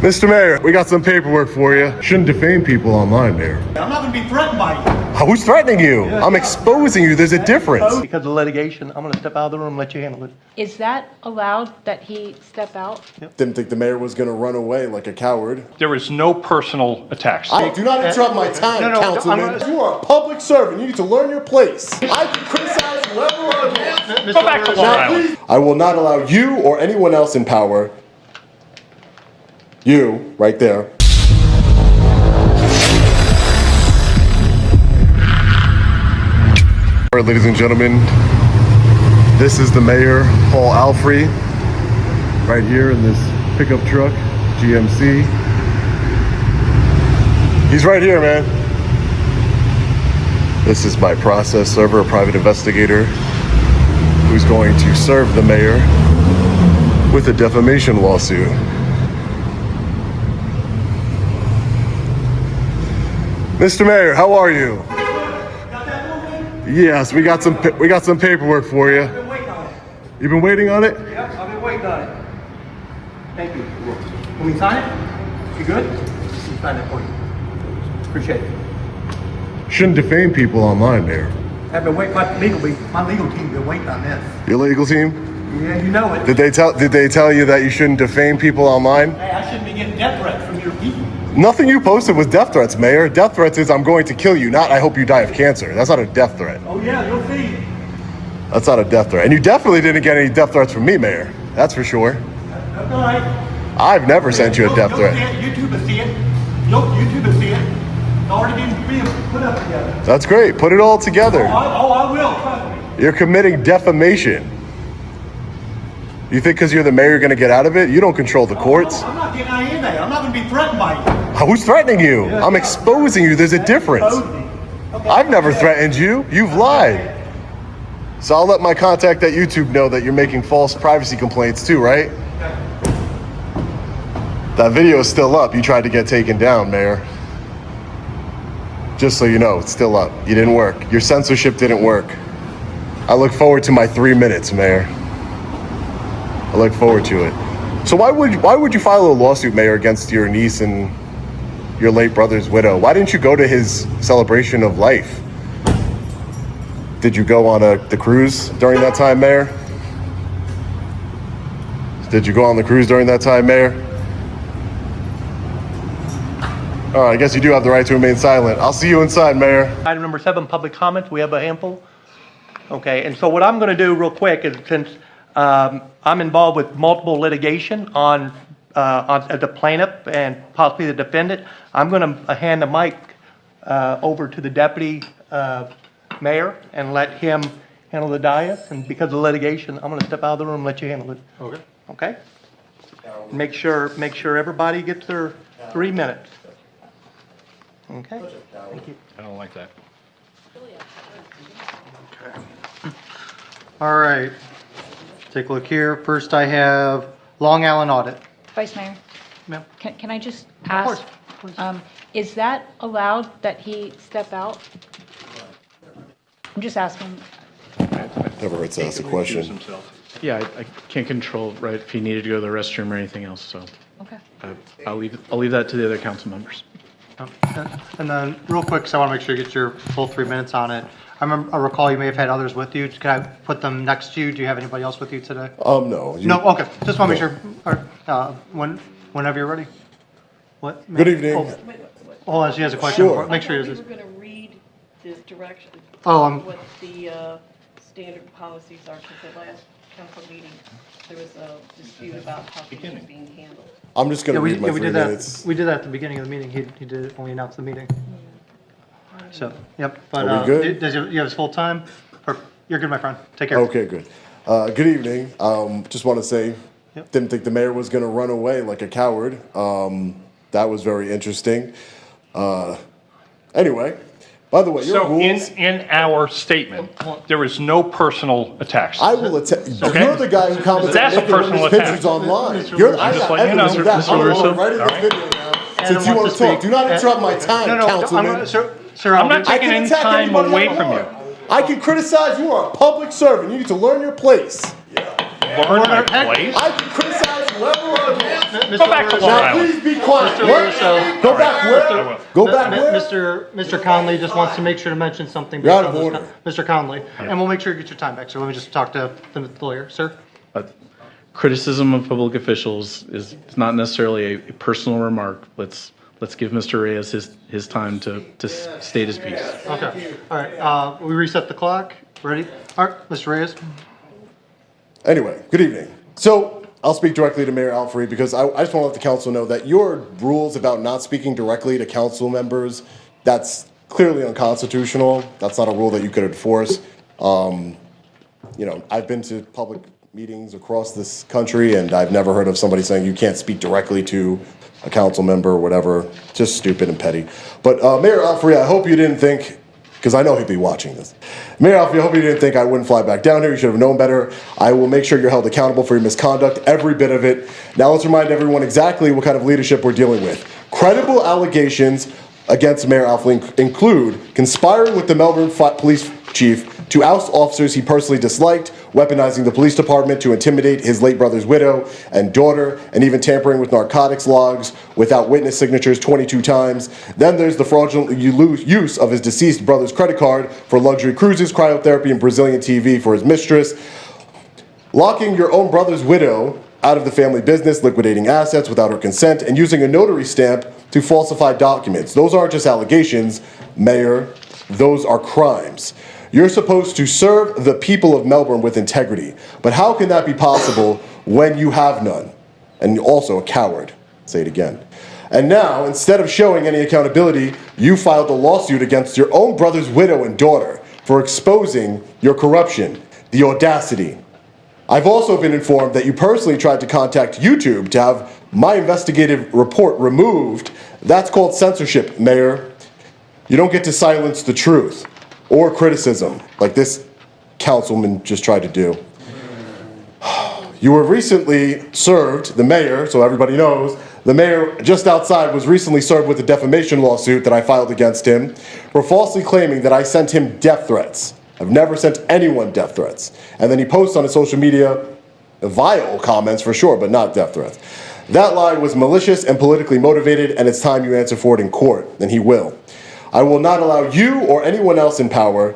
Mr. Mayor, we got some paperwork for you. Shouldn't defame people online, Mayor. I'm not going to be threatened by you. Who's threatening you? I'm exposing you. There's a difference. Because of litigation, I'm going to step out of the room and let you handle it. Is that allowed that he step out? Didn't think the mayor was going to run away like a coward. There is no personal attacks. Do not interrupt my time, Councilman. You are a public servant. You need to learn your place. I can criticize whoever I want. Go back to Long Island. I will not allow you or anyone else in power, you, right there, all right, ladies and gentlemen, this is the mayor, Paul.Alfrey, right here in this pickup truck, GMC. He's right here, man. This is my process server, a private investigator who's going to serve the mayor with a defamation lawsuit. Mr. Mayor, how are you? Yes, we got some paperwork for you. I've been waiting on it. You've been waiting on it? Yep, I've been waiting on it. Thank you. Can we sign it? You good? Let me sign it for you. Appreciate it. Shouldn't defame people online, Mayor. I've been waiting. My legal team's been waiting on this. Your legal team? Yeah, you know it. Did they tell you that you shouldn't defame people online? Hey, I shouldn't be getting death threats from your people. Nothing you posted was death threats, Mayor. Death threats is I'm going to kill you, not I hope you die of cancer. That's not a death threat. Oh yeah, you'll see. That's not a death threat. And you definitely didn't get any death threats from me, Mayor. That's for sure. That's all right. I've never sent you a death threat. YouTube will see it. YouTube will see it. It's already being put up together. That's great. Put it all together. I will. Trust me. You're committing defamation. You think because you're the mayor you're going to get out of it? You don't control the courts. I'm not getting out of anything. I'm not going to be threatened by you. Who's threatening you? I'm exposing you. There's a difference. Okay. I've never threatened you. You've lied. So I'll let my contact at YouTube know that you're making false privacy complaints too, right? That video is still up. You tried to get taken down, Mayor. Just so you know, it's still up. You didn't work. Your censorship didn't work. I look forward to my 3 minutes, Mayor. I look forward to it. So why would you file a lawsuit, Mayor, against your niece and your late brother's widow? Why didn't you go to his celebration of life? Did you go on the cruise during that time, Mayor? Did you go on the cruise during that time, Mayor? All right, I guess you do have the right to remain silent. I'll see you inside, Mayor. Item number 7, public comments. We have a handful. Okay, and so what I'm going to do real quick is, since I'm involved with multiple litigation on the plaintiff and possibly the defendant, I'm going to hand the mic over to the deputy mayor and let him handle the dais. And because of litigation, I'm going to step out of the room and let you handle it. Okay. Okay. Make sure everybody gets their 3 minutes. Okay. Thank you. I don't like that. All right, take a look here. First I have Long Island Audit. Vice Mayor, Ma'am. can I just Of ask, course. is that allowed that he step out? I'm just asking. Never hurts to ask a question. Yeah, I can't control, right, if he needed to go to the restroom or anything else, so Okay. I'll leave that to the other council members. And then real quick, because I want to make sure you get your full 3 minutes on it. I recall you may have had others with you. Can I put them next to you? Do you have anybody else with you today? No. No, okay. Just want to make sure, whenever you're ready. What? Good evening. Hold on, she has a question. Sure. Make sure We you were going to read this direction. Oh, What the standard policies are, because the last council meeting, there was a dispute about how things were being handled. I'm just going to read my 3 did minutes. that. We did that at the beginning of the meeting. He did only announce the meeting. So, yep. But Are we good? does you have his full time? Or, you're good, my friend. Take care. Okay, good. Good evening. Just want to say, Yep. didn't think the mayor was going to run away like a coward. That was very interesting. Anyway, by the way, your So rules. in our statement, there is no personal attacks. I will attend. Okay. You're the guy who commented That's a on making personal women's attack. pictures online. Mr. You're, Russo. I I'm just got letting you know. evidence of that. Mr. I'm going Russo. to write in this All video now. Since you wants want to to talk, speak. do not interrupt my time, No, Councilman. Sir, I'm not I taking can any attack time anybody away I from you. want. I can criticize. You are a public servant. You need to learn your place. Learn my place. I can criticize whoever I want. Go back to Long Now, Island. please be quiet. Mr. What? LaRusso. Go back I where? will. Go back where? Mr. Conley just wants to make sure to mention something. You're out based of on order. this Mr. Conley, and we'll make sure you get your time back. So let me just talk to the lawyer, sir. Criticism of public officials is not necessarily a personal remark. Let's give Mr. Reyes his time to state his piece. Okay. All right. We reset the clock. Ready? All right, Mr. Reyes. Anyway, good evening. So I'll speak directly to Mayor Alfrey because I just want to let the council know that your rules about not speaking directly to council members, that's clearly unconstitutional. That's not a rule that you could enforce. I've been to public meetings across this country, and I've never heard of somebody saying you can't speak directly to a council member or whatever. Just stupid and petty. But Mayor Alfrey, I hope you didn't think, because I know he'd be watching this. Mayor Alfrey, I hope you didn't think I wouldn't fly back down here. You should have known better. I will make sure you're held accountable for your misconduct, every bit of it. Now let's remind everyone exactly what kind of leadership we're dealing with. Credible allegations against Mayor Alfrey include conspiring with the Melbourne police chief to oust officers he personally disliked, weaponizing the police department to intimidate his late brother's widow and daughter, and even tampering with narcotics logs without witness signatures 22 times. Then there's the fraudulent use of his deceased brother's credit card for luxury cruises, cryotherapy, and Brazilian TV for his mistress. Locking your own brother's widow out of the family business, liquidating assets without her consent, and using a notary stamp to falsify documents. Those aren't just allegations, Mayor. Those are crimes. You're supposed to serve the people of Melbourne with integrity. But how can that be possible when you have none? And also a coward. Say it again. And now, instead of showing any accountability, you filed a lawsuit against your own brother's widow and daughter for exposing your corruption. The audacity. I've also been informed that you personally tried to contact YouTube to have my investigative report removed. That's called censorship, Mayor. You don't get to silence the truth or criticism like this councilman just tried to do. You were recently served, the mayor, so everybody knows, the mayor just outside was recently served with a defamation lawsuit that I filed against him for falsely claiming that I sent him death threats. I've never sent anyone death threats. And then he posts on his social media vile comments for sure, but not death threats. That lie was malicious and politically motivated, and it's time you answer for it in court, and he will. I will not allow you or anyone else in power,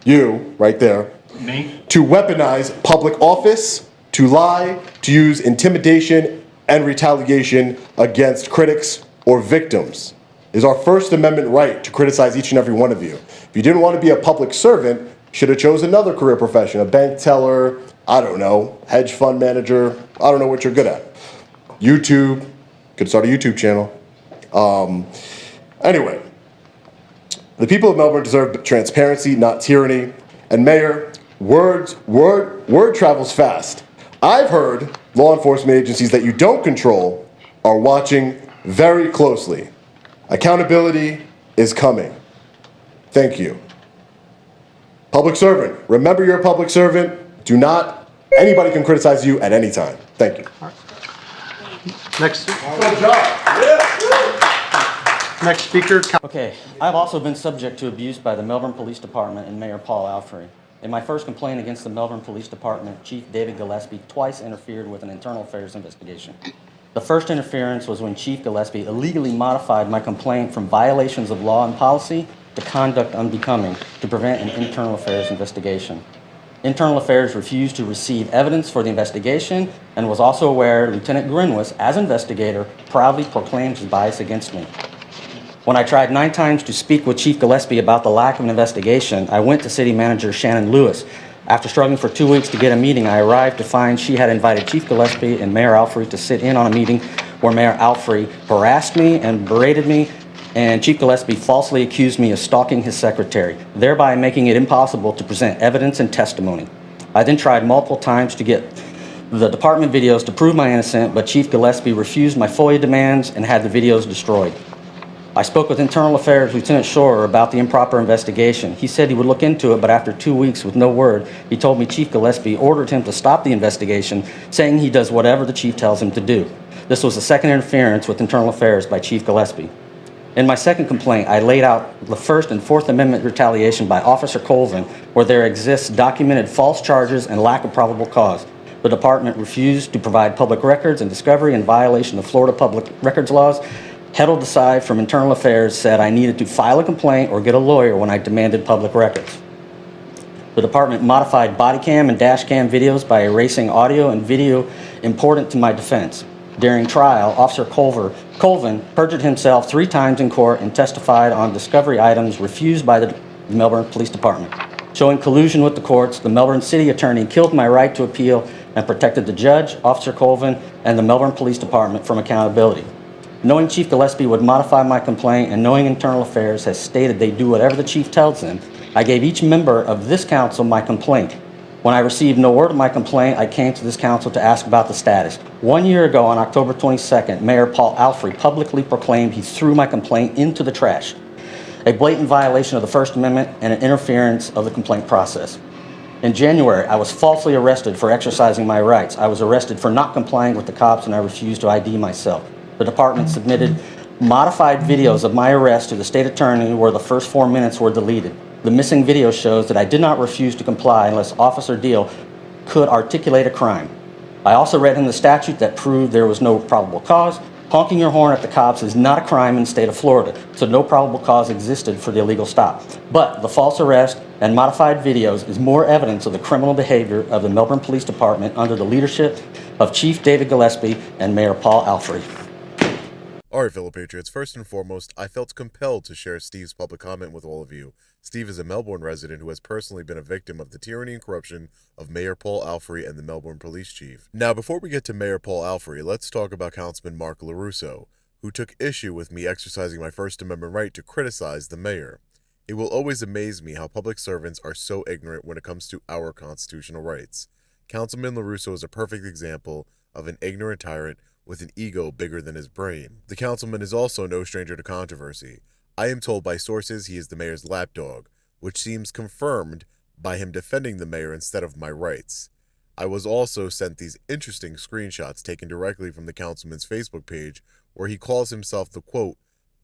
you, right there, Me? to weaponize public office, to lie, to use intimidation and retaliation against critics or victims. It is our First Amendment right to criticize each and every one of you. If you didn't want to be a public servant, you should have chose another career profession, a bank teller, I don't know, hedge fund manager, I don't know what you're good at. YouTube, could start a YouTube channel. Anyway, the people of Melbourne deserve transparency, not tyranny. And Mayor, word travels fast. I've heard law enforcement agencies that you don't control are watching very closely. Accountability is coming. Thank you. Public servant, remember you're a public servant. Anybody can criticize you at any time. Thank you. Next. Good job. Next speaker. Okay, I've also been subject to abuse by the Melbourne Police Department and Mayor Paul.Alfrey. In my first complaint against the Melbourne Police Department, Chief David Gillespie twice interfered with an internal affairs investigation. The first interference was when Chief Gillespie illegally modified my complaint from violations of law and policy to conduct unbecoming to prevent an internal affairs investigation. Internal Affairs refused to receive evidence for the investigation and was also aware Lieutenant Grinwis, as investigator, proudly proclaimed his bias against me. When I tried 9 times to speak with Chief Gillespie about the lack of an investigation, I went to City Manager Shannon Lewis. After struggling for 2 weeks to get a meeting, I arrived to find she had invited Chief Gillespie and Mayor Alfrey to sit in on a meeting where Mayor Alfrey harassed me and berated me, and Chief Gillespie falsely accused me of stalking his secretary, thereby making it impossible to present evidence and testimony. I then tried multiple times to get the department videos to prove my innocence, but Chief Gillespie refused my FOIA demands and had the videos destroyed. I spoke with Internal Affairs Lieutenant Shore about the improper investigation. He said he would look into it, but after 2 weeks with no word, he told me Chief Gillespie ordered him to stop the investigation, saying he does whatever the chief tells him to do. This was the second interference with Internal Affairs by Chief Gillespie. In my second complaint, I laid out the First and Fourth Amendment retaliation by Officer Colvin, where there exists documented false charges and lack of probable cause. The department refused to provide public records and discovery in violation of Florida public records laws. Heddle Desai from Internal Affairs said I needed to file a complaint or get a lawyer when I demanded public records. The department modified body cam and dash cam videos by erasing audio and video important to my defense. During trial, Officer Colvin perjured himself 3 times in court and testified on discovery items refused by the Melbourne Police Department. Showing collusion with the courts, the Melbourne City Attorney killed my right to appeal and protected the judge, Officer Colvin, and the Melbourne Police Department from accountability. Knowing Chief Gillespie would modify my complaint and knowing Internal Affairs has stated they do whatever the chief tells them, I gave each member of this council my complaint. When I received no word of my complaint, I came to this council to ask about the status. 1 year ago, on October 22nd, Mayor Paul.Alfrey publicly proclaimed he threw my complaint into the trash, a blatant violation of the First Amendment and an interference of the complaint process. In January, I was falsely arrested for exercising my rights. I was arrested for not complying with the cops and I refused to ID myself. The department submitted modified videos of my arrest to the state attorney where the first 4 minutes were deleted. The missing video shows that I did not refuse to comply unless Officer Deal could articulate a crime. I also read him the statute that proved there was no probable cause. Honking your horn at the cops is not a crime in the state of Florida, so no probable cause existed for the illegal stop. But the false arrest and modified videos is more evidence of the criminal behavior of the Melbourne Police Department under the leadership of Chief David Gillespie and Mayor Paul.Alfrey. Alright, fellow Patriots, first and foremost, I felt compelled to share Steve's public comment with all of you. Steve is a Melbourne resident who has personally been a victim of the tyranny and corruption of Mayor Paul.Alfrey and the Melbourne Police Chief. Now, before we get to Mayor Paul.Alfrey, let's talk about Councilman mark.larusso, who took issue with me exercising my First Amendment right to criticize the mayor. It will always amaze me how public servants are so ignorant when it comes to our constitutional rights. Councilman LaRusso is a perfect example of an ignorant tyrant with an ego bigger than his brain. The councilman is also no stranger to controversy. I am told by sources he is the mayor's lapdog, which seems confirmed by him defending the mayor instead of my rights. I was also sent these interesting screenshots taken directly from the councilman's Facebook page where he calls himself the, quote,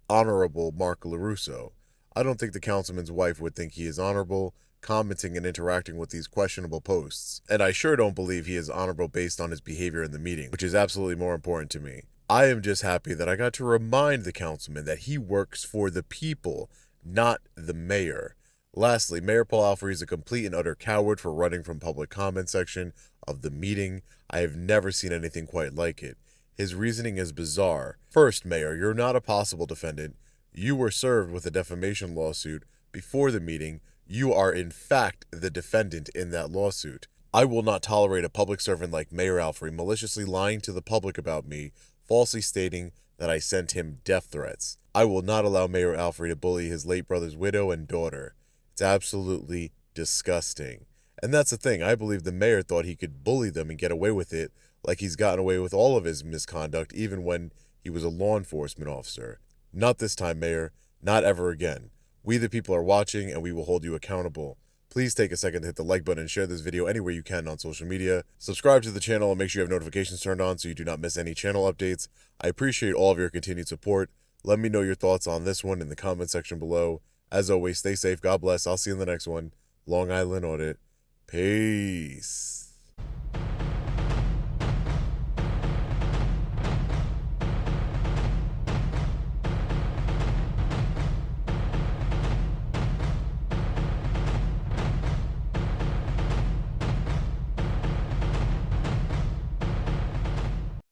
Honorable Mark LaRusso. I don't think the councilman's wife would think he is honorable, commenting and interacting with these questionable posts. And I sure don't believe he is honorable based on his behavior in the meeting, which is absolutely more important to me. I am just happy that I got to remind the councilman that he works for the people, not the mayor. Lastly, Mayor Paul.Alfrey is a complete and utter coward for running from public comment section of the meeting. I have never seen anything quite like it. His reasoning is bizarre. First, Mayor, you're not a possible defendant. You were served with a defamation lawsuit before the meeting. You are in fact the defendant in that lawsuit. I will not tolerate a public servant like Mayor Alfrey maliciously lying to the public about me, falsely stating that I sent him death threats. I will not allow Mayor Alfrey to bully his late brother's widow and daughter. It's absolutely disgusting. And that's the thing, I believe the mayor thought he could bully them and get away with it like he's gotten away with all of his misconduct even when he was a law enforcement officer. Not this time, Mayor. Not ever again. We the people are watching and we will hold you accountable. Please take a second to hit the like button and share this video anywhere you can on social media. Subscribe to the channel and make sure you have notifications turned on so you do not miss any channel updates. I appreciate all of your continued support. Let me know your thoughts on this one in the comment section below. As always, stay safe. God bless. I'll see you in the next one. Long Island Audit. Peace.